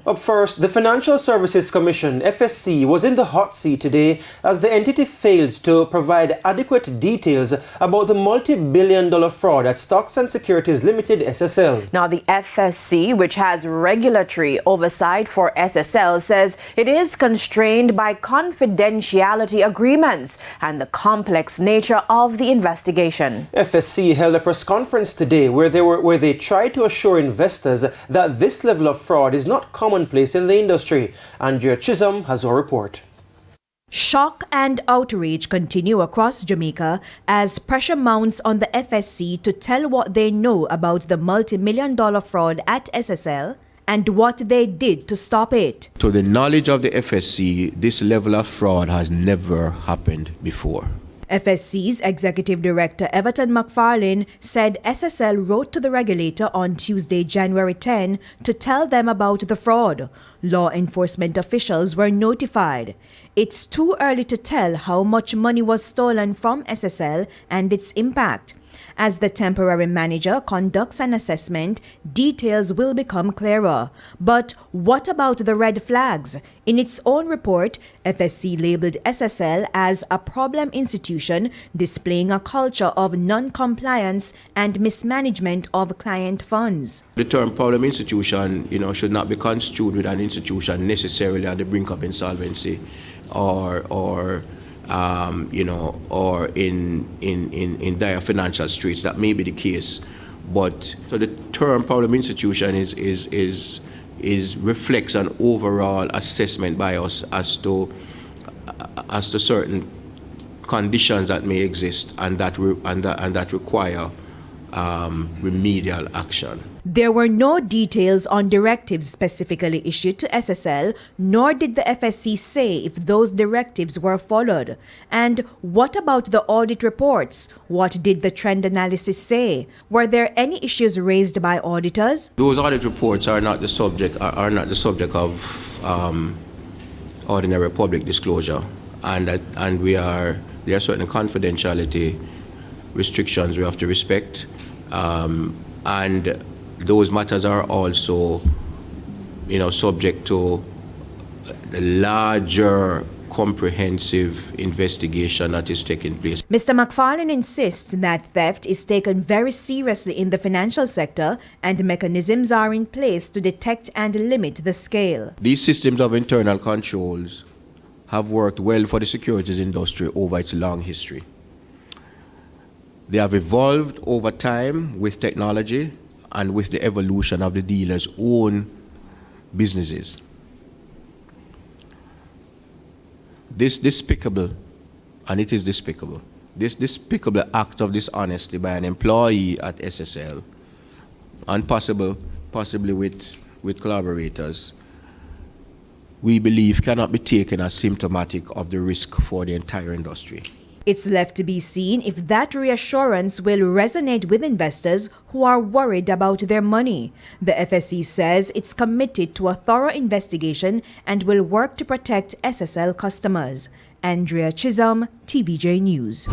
Up first, the Financial Services Commission, FSC, was in the hot seat today as the entity failed to provide adequate details about the multi-billion-dollar fraud at Stocks and Securities Limited, SSL. Now, the FSC, which has regulatory oversight for SSL, says it is constrained by confidentiality agreements and the complex nature of the investigation. FSC held a press conference today where they tried to assure investors that this level of fraud is not commonplace in the industry. Andrea Chisholm has our report. Shock and outrage continue across Jamaica as pressure mounts on the FSC to tell what they know about the multi-million-dollar fraud at SSL and what they did to stop it. To the knowledge of the FSC, this level of fraud has never happened before. FSC's Executive Director Everton McFarlane said SSL wrote to the regulator on Tuesday, January 10, to tell them about the fraud. Law enforcement officials were notified. It's too early to tell how much money was stolen from SSL and its impact. As the temporary manager conducts an assessment, details will become clearer. But what about the red flags? In its own report, FSC labeled SSL as a problem institution displaying a culture of non-compliance and mismanagement of client funds. The term problem institution, should not be construed with an institution necessarily at the brink of insolvency or in dire financial straits. That may be the case, but so the term problem institution is reflects an overall assessment by us as to certain conditions that may exist and that require remedial action. There were no details on directives specifically issued to SSL, nor did the FSC say if those directives were followed. And what about the audit reports? What did the trend analysis say? Were there any issues raised by auditors? Those audit reports are not the subject of ordinary public disclosure, and there are certain confidentiality restrictions we have to respect, and those matters are also, subject to the larger comprehensive investigation that is taking place. Mr. McFarlane insists that theft is taken very seriously in the financial sector and mechanisms are in place to detect and limit the scale. These systems of internal controls have worked well for the securities industry over its long history. They have evolved over time with technology and with the evolution of the dealers' own businesses. This despicable act of dishonesty by an employee at SSL, and possibly with collaborators, we believe cannot be taken as symptomatic of the risk for the entire industry. It's left to be seen if that reassurance will resonate with investors who are worried about their money. The FSC says it's committed to a thorough investigation and will work to protect SSL customers. Andrea Chisholm, TVJ News.